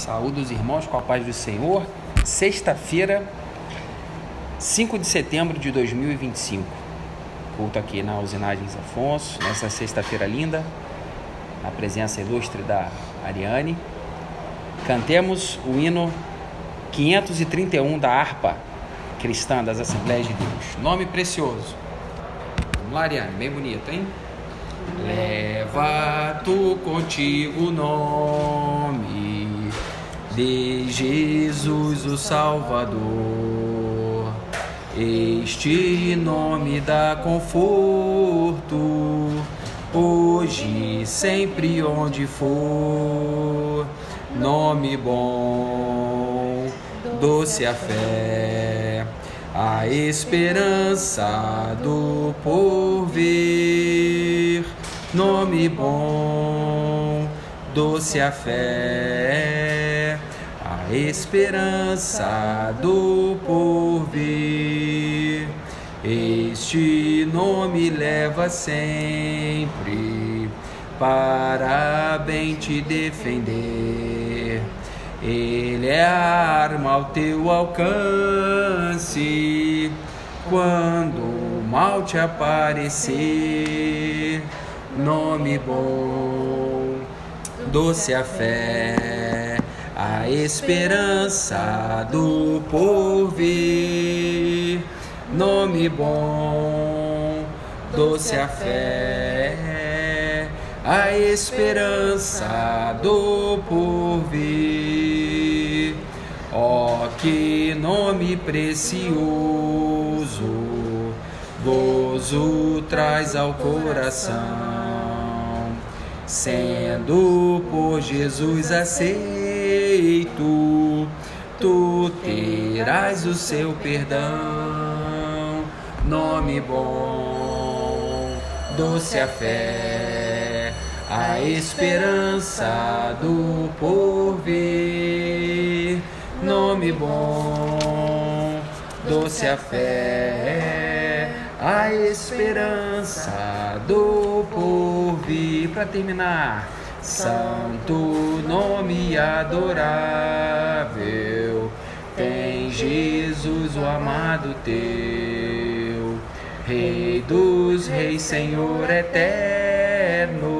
Saúde os irmãos com a paz do Senhor. Sexta-feira, 5 de setembro de 2025. Culto aqui na Usinagens Afonso, nessa sexta-feira linda, na presença ilustre da Ariane. Cantemos o hino 531 da harpa cristã das Assembleias de Deus. Nome precioso. Vamos lá, Ariane, bem bonito, hein? Leva tu contigo o nome de Jesus o Salvador. Este nome dá conforto, hoje e sempre onde for. Nome bom, doce a fé, a esperança do porvir. Nome bom, doce a fé, a esperança do porvir. Este nome leva sempre para bem te defender. Ele é a arma ao teu alcance quando o mal te aparecer. Nome bom, doce a fé, a esperança do porvir. Nome bom, doce a fé, a esperança do porvir. Oh, que nome precioso, gozo traz ao coração. Sendo por Jesus aceito, tu terás o seu perdão. Nome bom, doce a fé, a esperança do porvir. Nome bom, doce a fé, a esperança do porvir. Para terminar, santo nome adorável, tem Jesus o amado teu, Rei dos reis, Senhor eterno,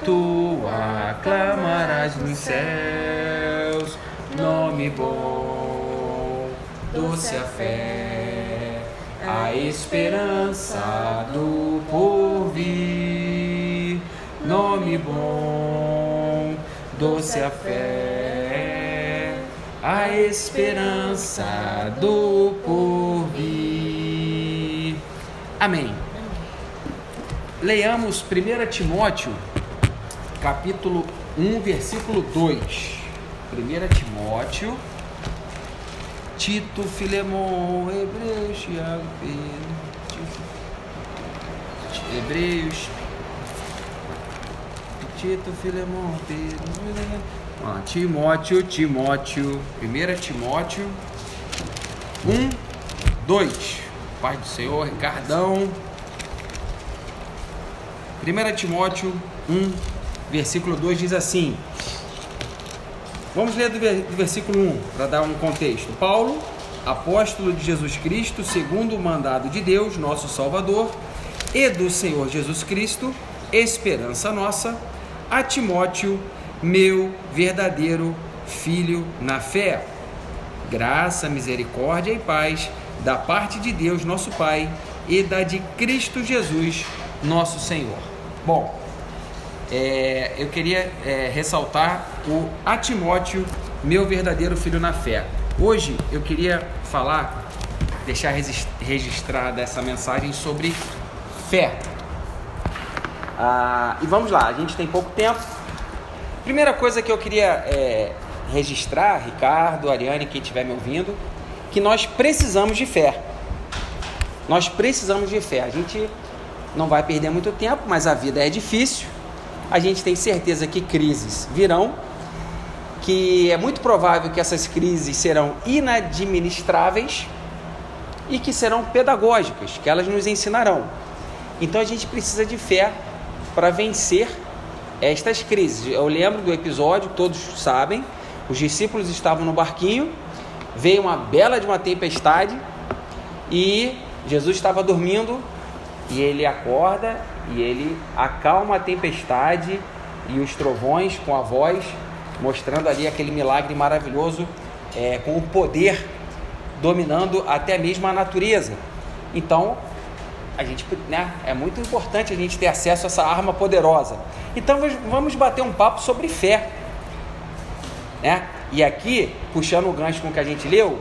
tu aclamarás nos céus. Nome bom, doce a fé, a esperança do porvir. Nome bom, doce a fé, a esperança do porvir. Amém. Leiamos 1 Timóteo, capítulo 1, versículo 2. 1 Timóteo, Tito, Filemon, Hebreus, Tiago, Pedro, Hebreus, Tito, Filemon, Pedro, Timóteo, 1 Timóteo 1, 2. Pai do Senhor, Ricardão. 1 Timóteo 1, versículo 2 diz assim. Vamos ler do versículo 1 para dar um contexto. Paulo, apóstolo de Jesus Cristo, segundo o mandado de Deus, nosso Salvador, e do Senhor Jesus Cristo, esperança nossa, a Timóteo, meu verdadeiro filho na fé. Graça, misericórdia e paz da parte de Deus, nosso Pai, e da de Cristo Jesus, nosso Senhor. Bom, eu queria ressaltar o a Timóteo, meu verdadeiro filho na fé. Hoje eu queria deixar registrada essa mensagem sobre fé. E vamos lá, a gente tem pouco tempo. Primeira coisa que eu queria registrar, Ricardo, Ariane, quem estiver me ouvindo, que nós precisamos de fé. Nós precisamos de fé. A gente não vai perder muito tempo, mas a vida é difícil. A gente tem certeza que crises virão, que é muito provável que essas crises serão inadministráveis e que serão pedagógicas, que elas nos ensinarão. Então a gente precisa de fé para vencer estas crises. Eu lembro do episódio, todos sabem, Os discípulos estavam no barquinho, veio uma bela de uma tempestade e Jesus estava dormindo e ele acorda e ele acalma a tempestade e os trovões com a voz, mostrando ali aquele milagre maravilhoso, com o poder dominando até mesmo a natureza. Então, a gente, é muito importante a gente ter acesso a essa arma poderosa. Então, vamos bater um papo sobre fé, né? E aqui, puxando o gancho com o que a gente leu,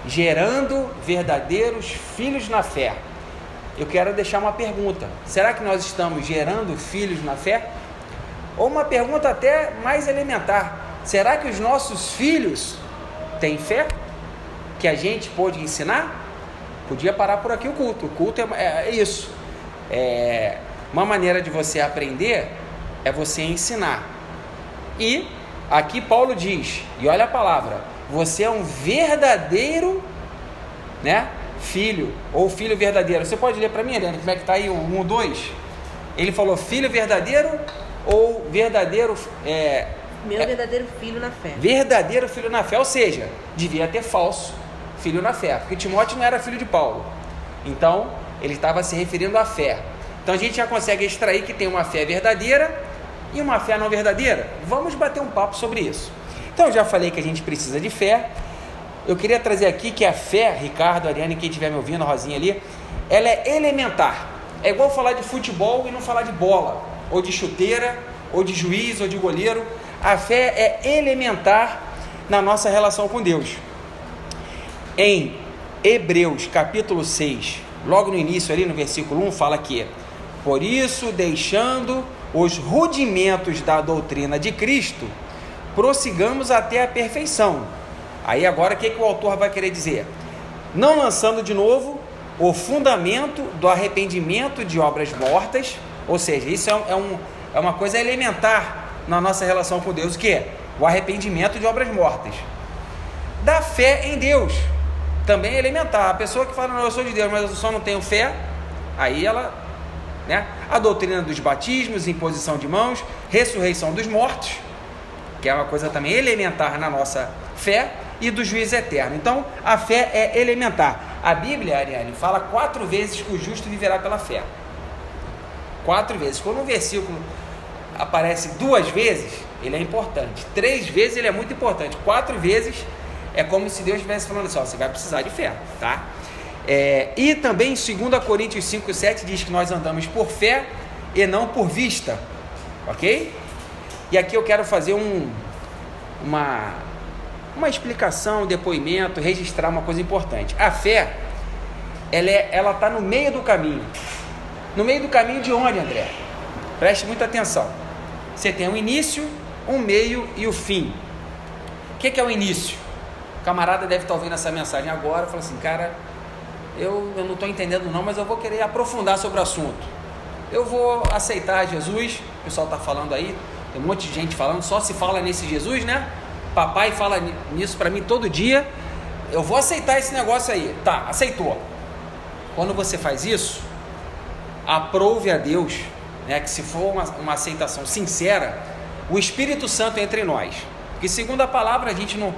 gerando verdadeiros filhos na fé. Eu quero deixar uma pergunta: será que nós estamos gerando filhos na fé? Ou uma pergunta até mais elementar: será que os nossos filhos têm fé? Que a gente pôde ensinar? Podia parar por aqui o culto. O culto é isso. Uma maneira de você aprender é você ensinar. E aqui Paulo diz, e olha a palavra, você é um verdadeiro, né, filho, ou filho verdadeiro. Você pode ler para mim, Helena, como é que está aí o 1, 2? Ele falou filho verdadeiro ou verdadeiro... verdadeiro filho na fé. Verdadeiro filho na fé, ou seja, devia ter falso filho na fé, porque Timóteo não era filho de Paulo. Então, ele estava se referindo à fé. Então, a gente já consegue extrair que tem uma fé verdadeira e uma fé não verdadeira. Vamos bater um papo sobre isso. Então, eu já falei que a gente precisa de fé. Eu queria trazer aqui que a fé, Ricardo, Ariane, quem estiver me ouvindo, a Rosinha ali, ela é elementar. É igual falar de futebol e não falar de bola, ou de chuteira, ou de juiz, ou de goleiro. A fé é elementar na nossa relação com Deus. Em Hebreus capítulo 6, logo no início ali no versículo 1, fala que: por isso, deixando os rudimentos da doutrina de Cristo, prossigamos até a perfeição. Aí agora o que o autor vai querer dizer? Não lançando de novo o fundamento do arrependimento de obras mortas, ou seja, isso é uma coisa elementar na nossa relação com Deus, o que é? O arrependimento de obras mortas. Da fé em Deus, também é elementar. A pessoa que fala, não, eu sou de Deus, mas eu só não tenho fé, aí ela, né? A doutrina dos batismos, imposição de mãos, ressurreição dos mortos, que é uma coisa também elementar na nossa fé, e do juízo eterno. Então, a fé é elementar. A Bíblia, Ariane, fala 4 vezes que o justo viverá pela fé. 4 vezes. Quando um versículo aparece 2 vezes, ele é importante. 3 vezes ele é muito importante. 4 vezes é como se Deus estivesse falando assim, ó, você vai precisar de fé, tá? E também em 2 Coríntios 5,7 diz que nós andamos por fé e não por vista, ok? E aqui eu quero fazer uma explicação, um depoimento, registrar uma coisa importante. A fé, ela está no meio do caminho. No meio do caminho de onde, André? Preste muita atenção. Você tem um início, um meio e o fim. O que é o início? O camarada deve estar ouvindo essa mensagem agora e fala assim, cara, eu não estou entendendo não, mas eu vou querer aprofundar sobre o assunto. Eu vou aceitar Jesus, o pessoal está falando aí, tem um monte de gente falando, só se fala nesse Jesus, né? Papai fala nisso para mim todo dia, eu vou aceitar esse negócio aí. Tá, aceitou. Quando você faz isso, aprove a Deus, né, que se for uma aceitação sincera, o Espírito Santo entra em nós. Porque segundo a palavra, a gente não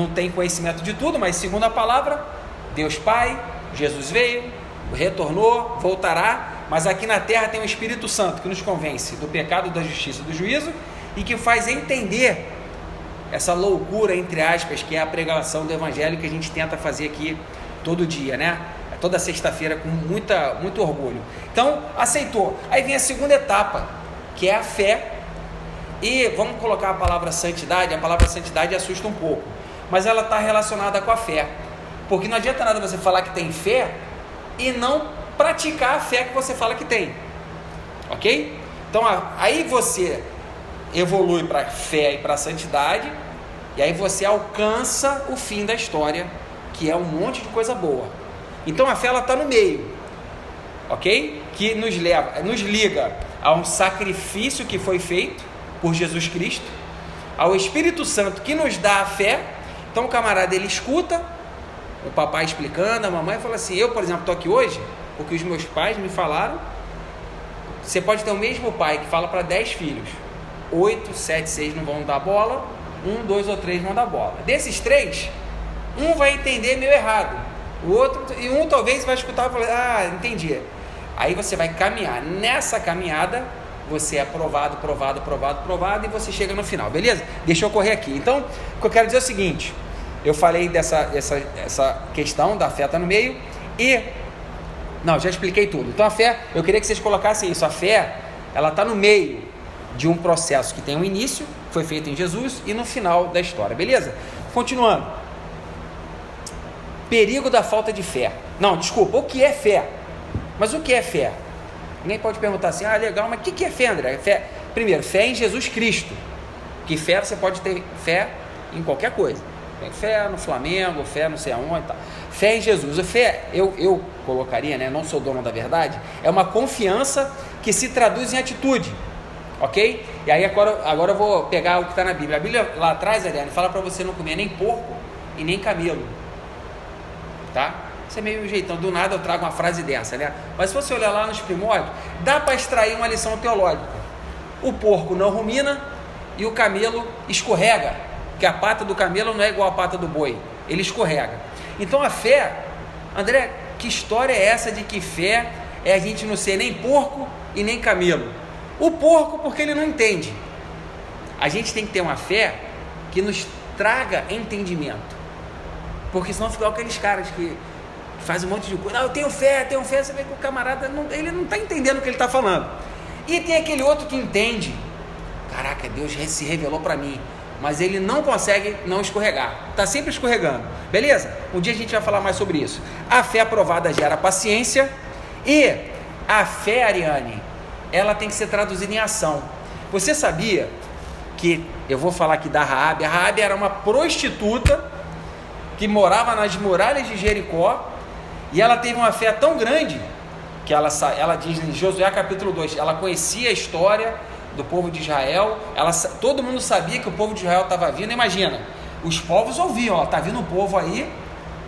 tem conhecimento de tudo, mas segundo a palavra, Deus Pai, Jesus veio, retornou, voltará, mas aqui na terra tem o Espírito Santo que nos convence do pecado, da justiça e do juízo e que faz entender essa loucura, entre aspas, que é a pregação do Evangelho que a gente tenta fazer aqui todo dia, né? Toda sexta-feira com muito orgulho. Então, aceitou. Aí vem a segunda etapa, que é a fé. E vamos colocar a palavra santidade. A palavra santidade assusta um pouco, mas ela está relacionada com a fé. Porque não adianta nada você falar que tem fé e não praticar a fé que você fala que tem. Ok? Então, aí você evolui para a fé e para a santidade, e aí você alcança o fim da história, que é um monte de coisa boa. Então a fé está no meio, ok? Que nos liga a um sacrifício que foi feito por Jesus Cristo, ao Espírito Santo que nos dá a fé. Então o camarada, ele escuta o papai explicando, a mamãe fala assim, eu, por exemplo, estou aqui hoje porque os meus pais me falaram. Você pode ter o mesmo pai que fala para 10 filhos, 8, 7, 6 não vão dar bola, 1, 2 ou 3 vão dar bola. Desses 3, um vai entender meio errado, o outro, e um talvez vai escutar e falar, entendi. Aí você vai caminhar. Nessa caminhada, você é aprovado, e você chega no final, beleza? Deixa eu correr aqui. Então, o que eu quero dizer é o seguinte, eu falei essa questão da fé tá no meio, e... Não, já expliquei tudo. Então a fé, eu queria que vocês colocassem isso, a fé, ela está no meio de um processo que tem um início, foi feito em Jesus, e no final da história, beleza? Continuando. Perigo da falta de fé. Não, desculpa, o que é fé? Mas o que é fé? Ninguém pode perguntar assim, legal, mas o que é fé, André? Fé, primeiro, fé em Jesus Cristo. Que fé, você pode ter fé em qualquer coisa. Tem fé no Flamengo, fé não sei aonde e tal. Fé em Jesus. A fé, eu colocaria, né? Não sou dono da verdade, é uma confiança que se traduz em atitude. Ok? E aí agora eu vou pegar o que está na Bíblia. A Bíblia lá atrás, Ariane, fala para você não comer nem porco e nem camelo. Tá? Isso é meio jeitão, do nada eu trago uma frase dessa, né? Mas se você olhar lá nos primórdios, dá para extrair uma lição teológica. O porco não rumina e o camelo escorrega, porque a pata do camelo não é igual a pata do boi, ele escorrega. Então a fé, André, que história é essa de que fé é a gente não ser nem porco e nem camelo? O porco porque ele não entende. A gente tem que ter uma fé que nos traga entendimento, porque senão fica aqueles caras que faz um monte de coisa, eu tenho fé, você vê que o camarada, ele não está entendendo o que ele está falando. E tem aquele outro que entende, caraca, Deus se revelou para mim, mas ele não consegue não escorregar, está sempre escorregando, beleza? Um dia a gente vai falar mais sobre isso. A fé aprovada gera paciência, e a fé, Ariane, ela tem que ser traduzida em ação. Você sabia que, eu vou falar aqui da Raabe, a Raabe era uma prostituta que morava nas muralhas de Jericó, e ela teve uma fé tão grande, que ela diz em Josué capítulo 2, ela conhecia a história do povo de Israel, todo mundo sabia que o povo de Israel estava vindo. Imagina, os povos ouviam, está vindo um povo aí,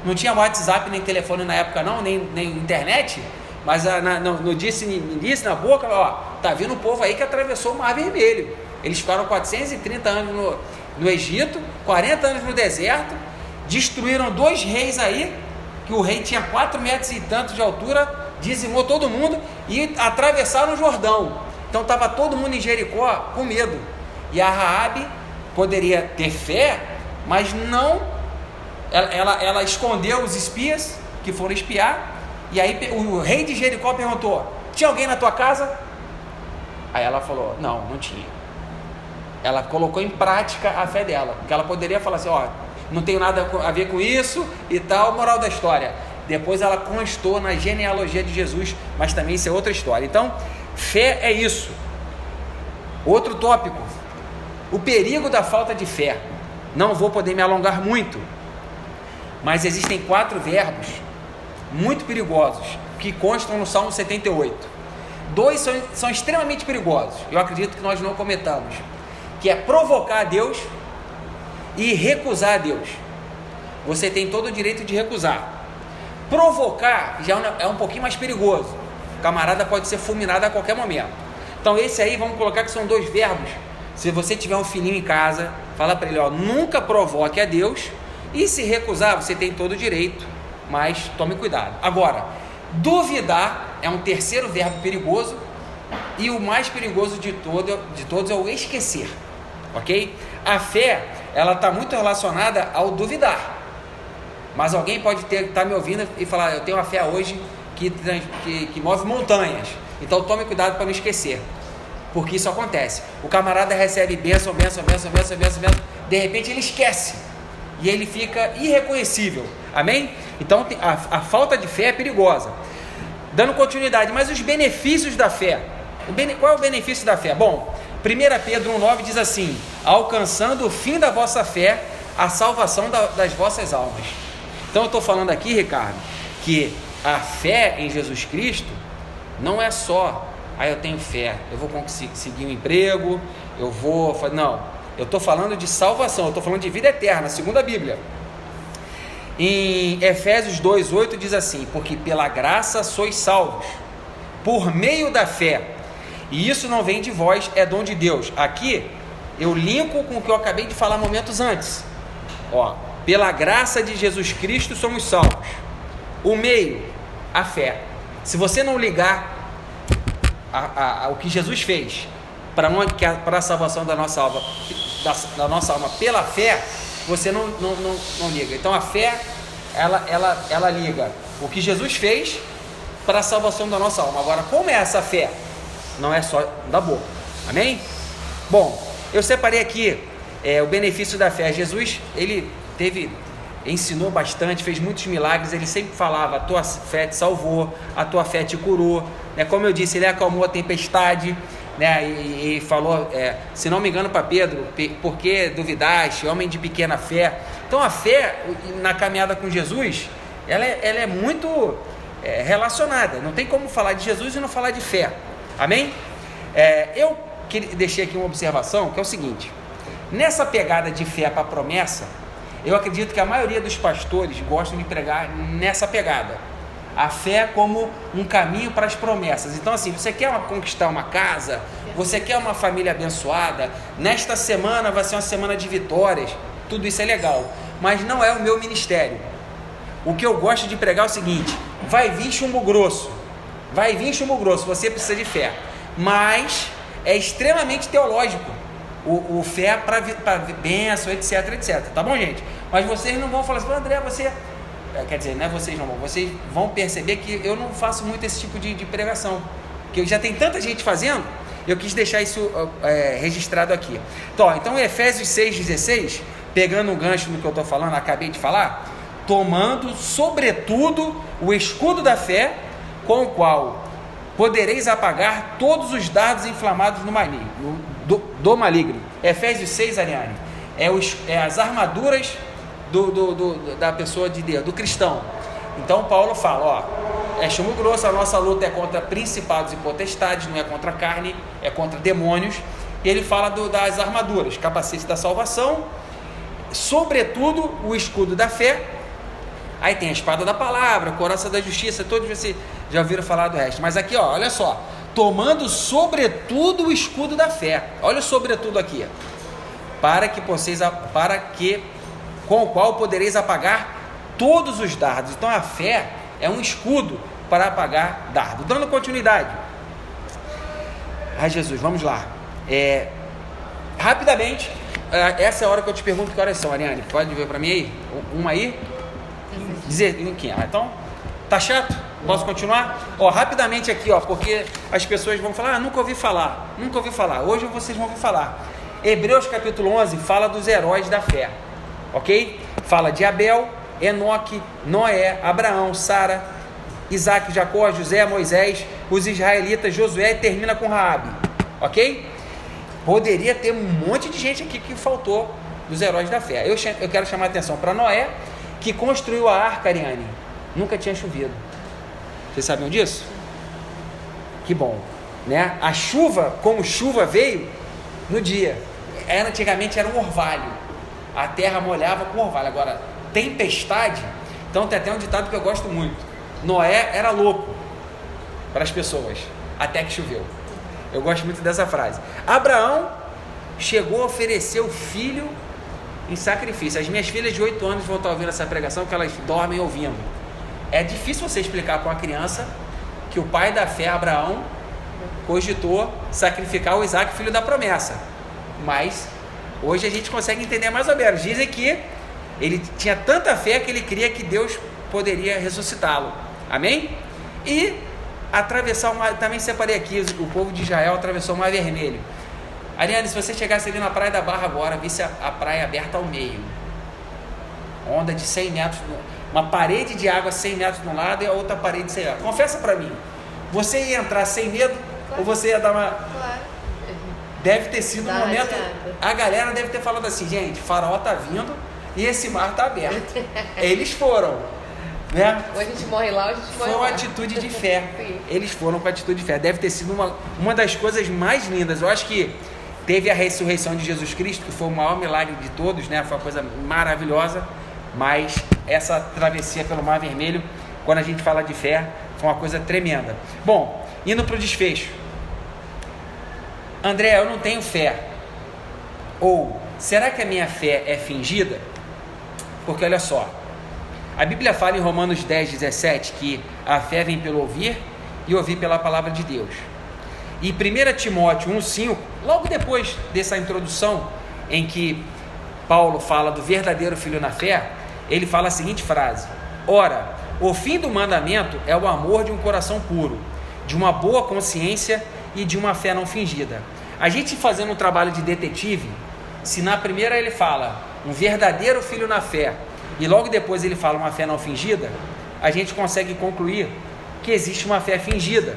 não tinha WhatsApp nem telefone na época não, nem internet, mas no disse na boca, está vindo um povo aí que atravessou o Mar Vermelho. Eles ficaram 430 anos no Egito, 40 anos no deserto, destruíram 2 reis aí, que o rei tinha 4 metros e tanto de altura, dizimou todo mundo, e atravessaram o Jordão. Então estava todo mundo em Jericó com medo, e a Raabe poderia ter fé, mas não, ela escondeu os espias que foram espiar, e aí o rei de Jericó perguntou, tinha alguém na tua casa? Aí ela falou, não tinha. Ela colocou em prática a fé dela, porque ela poderia falar assim, não tenho nada a ver com isso e tal, moral da história. Depois ela constou na genealogia de Jesus, mas também isso é outra história. Então, fé é isso. Outro tópico, o perigo da falta de fé. Não vou poder me alongar muito, mas existem 4 verbos muito perigosos que constam no Salmo 78. 2 são extremamente perigosos, eu acredito que nós não cometamos, que é provocar a Deus e recusar a Deus. Você tem todo o direito de recusar. Provocar já é um pouquinho mais perigoso, o camarada pode ser fulminado a qualquer momento. Então esse aí, vamos colocar que são 2 verbos. Se você tiver um filhinho em casa, fala para ele, nunca provoque a Deus, e se recusar, você tem todo o direito, mas tome cuidado. Agora, duvidar é um 3º verbo perigoso, e o mais perigoso de todos é o esquecer, ok? A fé, ela está muito relacionada ao duvidar, mas alguém pode estar me ouvindo e falar, eu tenho uma fé hoje que move montanhas, então tome cuidado para não esquecer, porque isso acontece. O camarada recebe bênção, de repente ele esquece, e ele fica irreconhecível, amém? Então a falta de fé é perigosa. Dando continuidade, mas os benefícios da fé, qual é o benefício da fé? Bom, 1 Pedro 1,9 diz assim, alcançando o fim da vossa fé, a salvação das vossas almas. Então eu estou falando aqui, Ricardo, que a fé em Jesus Cristo não é só, eu tenho fé, eu vou conseguir um emprego, não, eu estou falando de salvação, eu estou falando de vida eterna, segundo a Bíblia. Em Efésios 2,8 diz assim, porque pela graça sois salvos, por meio da fé, e isso não vem de vós, é dom de Deus. Aqui eu linko com o que eu acabei de falar momentos antes. Ó, pela graça de Jesus Cristo somos salvos. O meio, a fé. Se você não ligar o que Jesus fez para a salvação da nossa alma, pela fé, você não liga. Então a fé, ela liga o que Jesus fez para a salvação da nossa alma. Agora, como é essa fé? Não é só da boca. Amém? Bom, eu separei aqui o benefício da fé. Jesus, ele ensinou bastante, fez muitos milagres. Ele sempre falava: a tua fé te salvou, a tua fé te curou, né? Como eu disse, ele acalmou a tempestade, né? E falou, se não me engano, para Pedro: por que duvidaste, homem de pequena fé? Então a fé na caminhada com Jesus, ela é muito relacionada. Não tem como falar de Jesus e não falar de fé. Amém? Eu deixei aqui uma observação, que é o seguinte: nessa pegada de fé para a promessa, eu acredito que a maioria dos pastores gostam de pregar nessa pegada. A fé como um caminho para as promessas. Então, assim, você quer conquistar uma casa, você quer uma família abençoada, nesta semana vai ser uma semana de vitórias, tudo isso é legal, mas não é o meu ministério. O que eu gosto de pregar é o seguinte: vai vir chumbo grosso, você precisa de fé, mas é extremamente teológico. O fé para bênção, etc, tá bom, gente? Mas vocês não vão falar assim: André, você... Quer dizer, não é vocês não vão. Vocês vão perceber que eu não faço muito esse tipo de pregação, porque já tem tanta gente fazendo. Eu quis deixar isso registrado aqui. Então Efésios 6,16, pegando um gancho no que eu estou falando, acabei de falar: tomando sobretudo o escudo da fé, com o qual podereis apagar todos os dardos inflamados do maligno. Efésios 6, Ariane, as armaduras da pessoa de Deus, do cristão. Então Paulo fala: é chumbo grosso, a nossa luta é contra principados e potestades, não é contra a carne, é contra demônios. E ele fala das armaduras: capacete da salvação, sobretudo o escudo da fé. Aí tem a espada da palavra, coraça da justiça. Todos vocês já ouviram falar do resto. Mas aqui, olha só: tomando sobretudo o escudo da fé. Olha o sobretudo aqui: com o qual podereis apagar todos os dardos. Então a fé é um escudo para apagar dardo. Dando continuidade. Ai, Jesus, vamos lá. Rapidamente, essa é a hora que eu te pergunto que horas são, Ariane. Pode ver para mim aí? Uma aí? Dizer aqui. Então, tá chato? Posso continuar? Rapidamente aqui, porque as pessoas vão falar: nunca ouvi falar. Hoje vocês vão ouvir falar. Hebreus capítulo 11 fala dos heróis da fé, ok? Fala de Abel, Enoque, Noé, Abraão, Sara, Isaac, Jacó, José, Moisés, os israelitas, Josué, e termina com Raabe, ok? Poderia ter um monte de gente aqui que faltou dos heróis da fé. Eu quero chamar a atenção para Noé, que construiu a arca, Ariane. Nunca tinha chovido. Vocês sabiam disso? Que bom, né? A chuva, como chuva, veio no dia. Antigamente era um orvalho. A terra molhava com orvalho. Agora, tempestade. Então tem até um ditado que eu gosto muito: Noé era louco para as pessoas, até que choveu. Eu gosto muito dessa frase. Abraão chegou a oferecer o filho em sacrifício. As minhas filhas de 8 anos vão estar ouvindo essa pregação, que elas dormem ouvindo. É difícil você explicar para uma criança que o pai da fé, Abraão, cogitou sacrificar o Isaac, filho da promessa. Mas hoje a gente consegue entender mais ou menos. Dizem que ele tinha tanta fé que ele cria que Deus poderia ressuscitá-lo. Amém? E atravessar o mar. Também separei aqui: o povo de Israel atravessou o Mar Vermelho. Ariane, se você chegasse ali na Praia da Barra agora, visse a praia aberta ao meio, onda de 100 metros, uma parede de água 100 metros de um lado e a outra parede de 100 metros. Confessa para mim, você ia entrar sem medo? Claro. Ou você ia dar uma... Claro. Deve ter sido um momento... A galera deve ter falado assim: gente, Faraó tá vindo e esse mar tá aberto. Eles foram, né? Ou a gente morre lá, ou a gente morre lá. Foi uma atitude de fé. Eles foram com atitude de fé. Deve ter sido uma das coisas mais lindas. Eu acho que teve a ressurreição de Jesus Cristo, que foi o maior milagre de todos, né? Foi uma coisa maravilhosa. Mas essa travessia pelo Mar Vermelho, quando a gente fala de fé, foi uma coisa tremenda. Bom, indo para o desfecho. André, eu não tenho fé. Ou, será que a minha fé é fingida? Porque olha só, a Bíblia fala em Romanos 10, 17 que a fé vem pelo ouvir e ouvir pela palavra de Deus. E 1 Timóteo 1,5, logo depois dessa introdução em que Paulo fala do verdadeiro filho na fé, ele fala a seguinte frase: ora, o fim do mandamento é o amor de um coração puro, de uma boa consciência e de uma fé não fingida. A gente fazendo um trabalho de detetive, se na primeira ele fala um verdadeiro filho na fé e logo depois ele fala uma fé não fingida, a gente consegue concluir que existe uma fé fingida.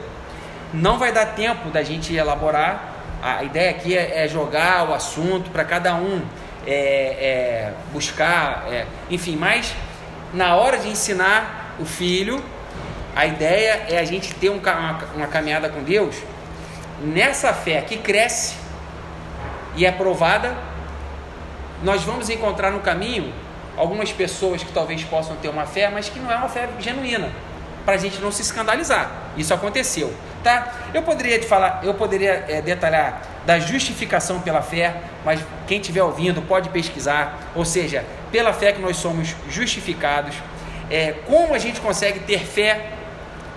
Não vai dar tempo da gente elaborar, a ideia aqui é jogar o assunto para cada um buscar, enfim, mas na hora de ensinar o filho, a ideia é a gente ter uma caminhada com Deus nessa fé que cresce e é provada. Nós vamos encontrar no caminho algumas pessoas que talvez possam ter uma fé, mas que não é uma fé genuína, para a gente não se escandalizar. Isso aconteceu, tá? Eu poderia detalhar da justificação pela fé, mas quem estiver ouvindo pode pesquisar, ou seja, pela fé que nós somos justificados. Como a gente consegue ter fé,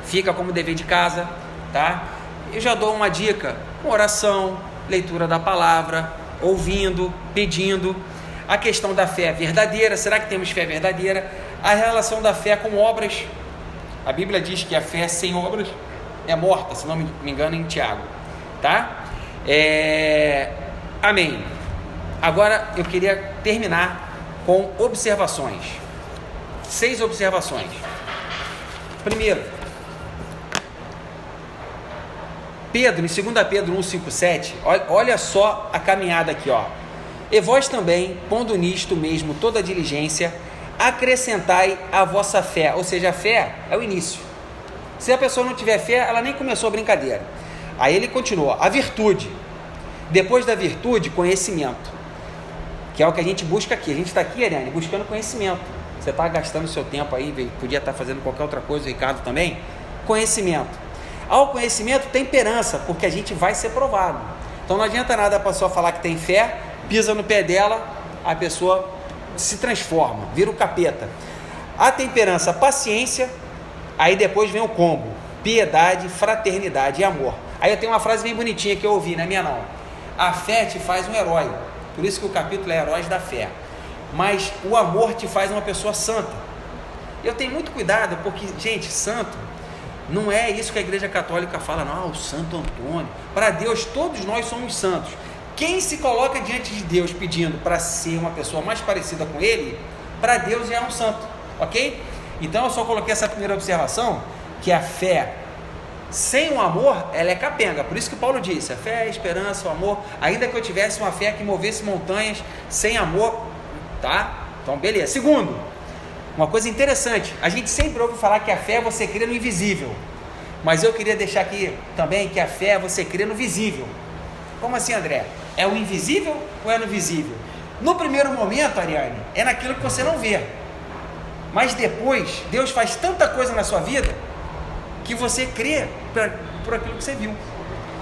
fica como dever de casa, tá? Eu já dou uma dica: oração, leitura da palavra, ouvindo, pedindo. A questão da fé verdadeira, será que temos fé verdadeira? A relação da fé com obras. A Bíblia diz que a fé sem obras é morta, se não me engano, em Tiago, tá? Amém. Agora eu queria terminar com observações. 6 observações. Primeiro, Pedro, em 2 Pedro 1,5,7, olha só a caminhada aqui, ó. E vós também, pondo nisto mesmo toda a diligência, acrescentai a vossa fé. Ou seja, a fé é o início. Se a pessoa não tiver fé, ela nem começou a brincadeira. Aí ele continua: a virtude. Depois da virtude, conhecimento, que é o que a gente busca aqui. A gente está aqui, Ariane, buscando conhecimento. Você está gastando seu tempo aí, podia estar fazendo qualquer outra coisa, o Ricardo também. Conhecimento. Ao conhecimento, temperança, porque a gente vai ser provado. Então não adianta nada a pessoa falar que tem fé, pisa no pé dela, a pessoa se transforma, vira o capeta. A temperança, paciência, aí depois vem o combo: piedade, fraternidade e amor. Aí eu tenho uma frase bem bonitinha que eu ouvi, não é minha não: a fé te faz um herói, por isso que o capítulo é Heróis da Fé, mas o amor te faz uma pessoa santa. Eu tenho muito cuidado, porque, gente, santo não é isso que a Igreja Católica fala, não, o Santo Antônio. Para Deus, todos nós somos santos. Quem se coloca diante de Deus pedindo para ser uma pessoa mais parecida com Ele, para Deus já é um santo, ok? Então eu só coloquei essa primeira observação, que a fé sem o amor, ela é capenga. Por isso que Paulo disse: a fé, a esperança, o amor. Ainda que eu tivesse uma fé que movesse montanhas, sem amor, tá? Então beleza. Segundo, uma coisa interessante, a gente sempre ouve falar que a fé é você crer no invisível, mas eu queria deixar aqui também que a fé é você crer no visível. Como assim, André? É o invisível ou é no visível? No primeiro momento, Ariane, é naquilo que você não vê, mas depois Deus faz tanta coisa na sua vida que você crê por aquilo que você viu.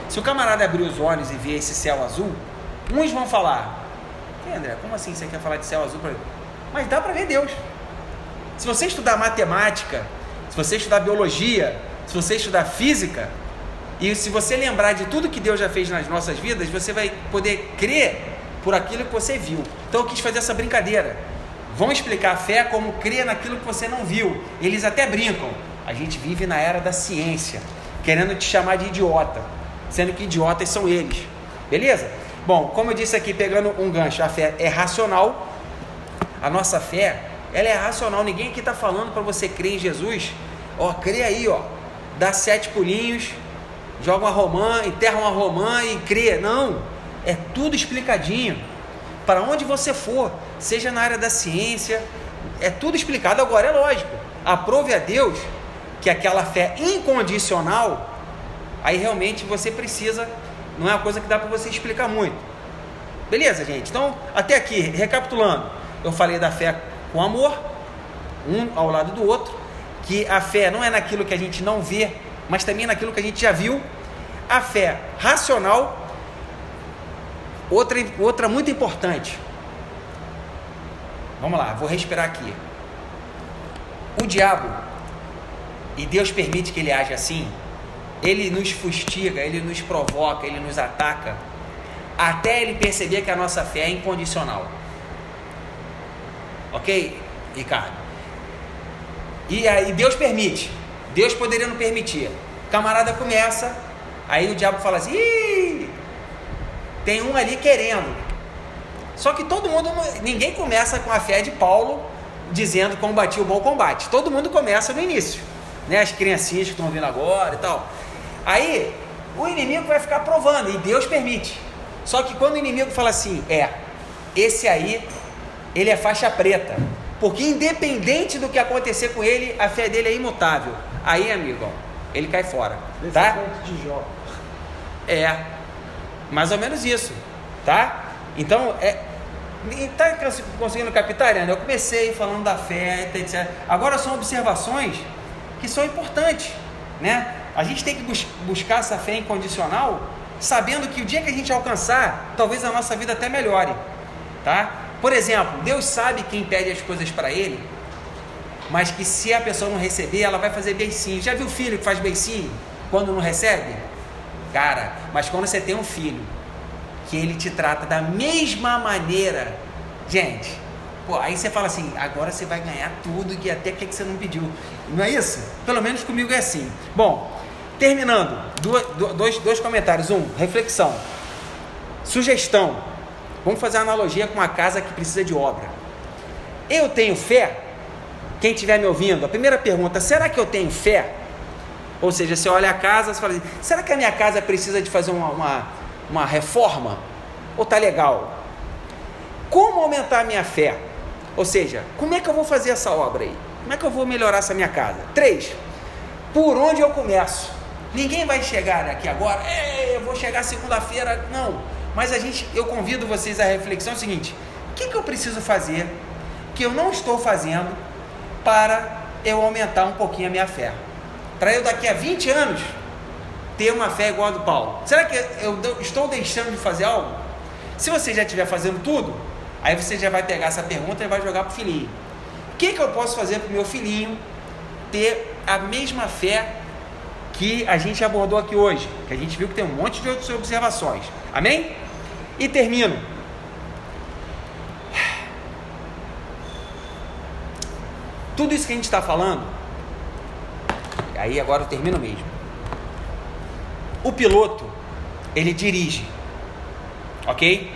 Se o camarada abrir os olhos e ver esse céu azul, uns vão falar: André, como assim você quer falar de céu azul? Mas dá para ver Deus. Se você estudar matemática, se você estudar biologia, se você estudar física, e se você lembrar de tudo que Deus já fez nas nossas vidas, você vai poder crer por aquilo que você viu. Então eu quis fazer essa brincadeira. Vamos explicar a fé como crer naquilo que você não viu. Eles até brincam: a gente vive na era da ciência, querendo te chamar de idiota, sendo que idiotas são eles. Beleza? Bom, como eu disse aqui, pegando um gancho, a fé é racional. A nossa fé, ela é racional. Ninguém aqui está falando para você crer em Jesus. Crê aí, dá 7 pulinhos, joga uma romã, enterra uma romã e crê. Não, é tudo explicadinho. Para onde você for, seja na área da ciência, é tudo explicado. Agora, é lógico, aprove a Deus que aquela fé incondicional, aí realmente você precisa, não é uma coisa que dá para você explicar muito. Beleza, gente? Então, até aqui, recapitulando, eu falei da fé com amor, um ao lado do outro, que a fé não é naquilo que a gente não vê, mas também naquilo que a gente já viu. A fé racional, Outra muito importante. Vamos lá, vou respirar aqui. O diabo, e Deus permite que ele age assim, ele nos fustiga, ele nos provoca, ele nos ataca, até ele perceber que a nossa fé é incondicional. Ok, Ricardo? E aí Deus permite. Deus poderia não permitir. O camarada começa, aí o diabo fala assim: ih, tem um ali querendo. Só que ninguém começa com a fé de Paulo dizendo combati o bom combate. Todo mundo começa no início, né? As criancinhas que estão vindo agora e tal. Aí o inimigo vai ficar provando, e Deus permite. Só que quando o inimigo fala assim: esse aí, ele é faixa preta, porque independente do que acontecer com ele, a fé dele é imutável. Aí, amigo, ele cai fora, tá? De Jó. Mais ou menos isso, tá? Então, tá conseguindo captar, Ariana? Eu comecei falando da fé, etc. Agora são observações que são importantes, né? A gente tem que buscar essa fé incondicional, sabendo que o dia que a gente alcançar, talvez a nossa vida até melhore, tá? Por exemplo, Deus sabe quem pede as coisas para Ele, mas que se a pessoa não receber, ela vai fazer beicinho. Já viu o filho que faz beicinho quando não recebe? Cara, mas quando você tem um filho que ele te trata da mesma maneira, gente, aí você fala assim: agora você vai ganhar tudo que até que você não pediu. Não é isso? Pelo menos comigo é assim. Bom, terminando, dois comentários. Reflexão, sugestão. Vamos fazer uma analogia com uma casa que precisa de obra. Eu tenho fé? Quem estiver me ouvindo, a primeira pergunta: será que eu tenho fé? Ou seja, você olha a casa e fala assim: será que a minha casa precisa de fazer uma reforma? Ou está legal? Como aumentar a minha fé? Ou seja, como é que eu vou fazer essa obra aí? Como é que eu vou melhorar essa minha casa? 3, por onde eu começo? Ninguém vai chegar aqui agora: eu vou chegar segunda-feira. Não, mas eu convido vocês à reflexão seguinte: o que eu preciso fazer que eu não estou fazendo para eu aumentar um pouquinho a minha fé? Para eu daqui a 20 anos ter uma fé igual a do Paulo. Será que eu estou deixando de fazer algo? Se você já estiver fazendo tudo, aí você já vai pegar essa pergunta e vai jogar para o filhinho. O que eu posso fazer para o meu filhinho ter a mesma fé que a gente abordou aqui hoje? Que a gente viu que tem um monte de outras observações. Amém? E termino. Tudo isso que a gente está falando, aí agora eu termino mesmo. O piloto, ele dirige, ok?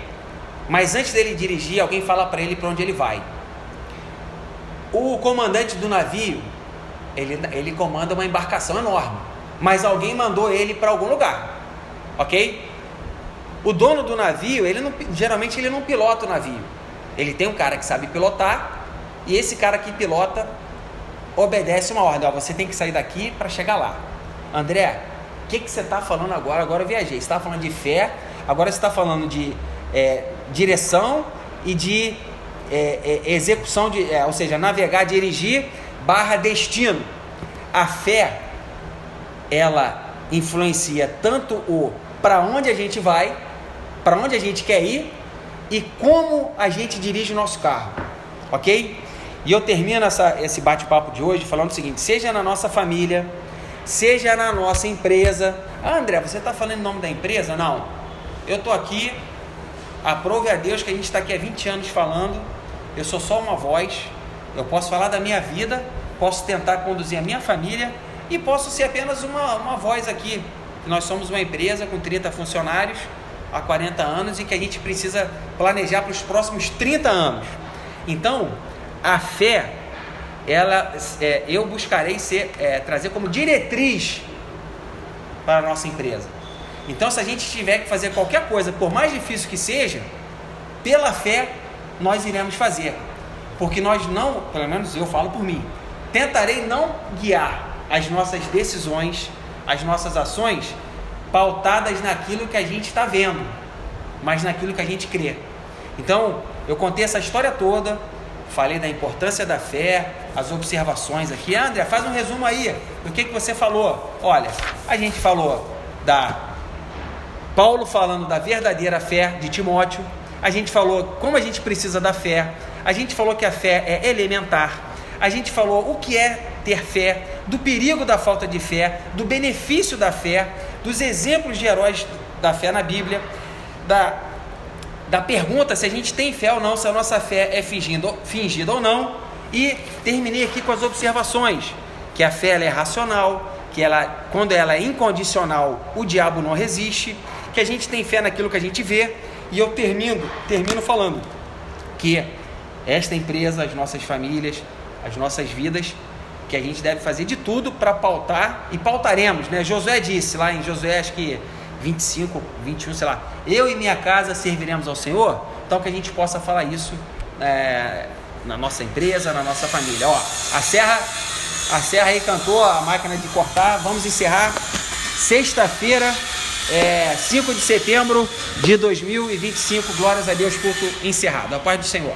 Mas antes dele dirigir, alguém fala para ele para onde ele vai. O comandante do navio, ele comanda uma embarcação enorme, mas alguém mandou ele para algum lugar, ok? O dono do navio, geralmente ele não pilota o navio. Ele tem um cara que sabe pilotar, e esse cara que pilota obedece uma ordem: você tem que sair daqui para chegar lá. André, o que você está falando agora? Agora eu viajei. Você está falando de fé, agora você está falando de direção e de execução, ou seja, navegar, dirigir, /destino. A fé, ela influencia tanto o para onde a gente vai, para onde a gente quer ir e como a gente dirige o nosso carro, ok? E eu termino esse bate-papo de hoje falando o seguinte: seja na nossa família, seja na nossa empresa. André, você está falando em nome da empresa? Não, eu estou aqui, aprove a Deus que a gente está aqui há 20 anos falando, eu sou só uma voz, eu posso falar da minha vida, posso tentar conduzir a minha família e posso ser apenas uma voz aqui. Nós somos uma empresa com 30 funcionários há 40 anos e que a gente precisa planejar para os próximos 30 anos. Então, a fé, eu buscarei trazer como diretriz para a nossa empresa. Então, se a gente tiver que fazer qualquer coisa, por mais difícil que seja, pela fé, nós iremos fazer. Porque nós não, pelo menos eu falo por mim, tentarei não guiar as nossas decisões, as nossas ações, pautadas naquilo que a gente está vendo, mas naquilo que a gente crê. Então, eu contei essa história toda, falei da importância da fé, as observações aqui. André, faz um resumo aí do que você falou. Olha, a gente falou Paulo falando da verdadeira fé de Timóteo, a gente falou como a gente precisa da fé, a gente falou que a fé é elementar, a gente falou o que é ter fé, do perigo da falta de fé, do benefício da fé, dos exemplos de heróis da fé na Bíblia, da pergunta se a gente tem fé ou não, se a nossa fé é fingida ou não, e terminei aqui com as observações, que a fé ela é racional, que quando ela é incondicional, o diabo não resiste, que a gente tem fé naquilo que a gente vê, e eu termino falando que esta empresa, as nossas famílias, as nossas vidas, que a gente deve fazer de tudo para pautar, e pautaremos, né? Josué disse lá em Josué, acho que 25, 21, sei lá, eu e minha casa serviremos ao Senhor, então que a gente possa falar isso na nossa empresa, na nossa família. Ó, a Serra aí cantou, a máquina de cortar, vamos encerrar sexta-feira, 5 de setembro de 2025, glórias a Deus, culto encerrado, a paz do Senhor.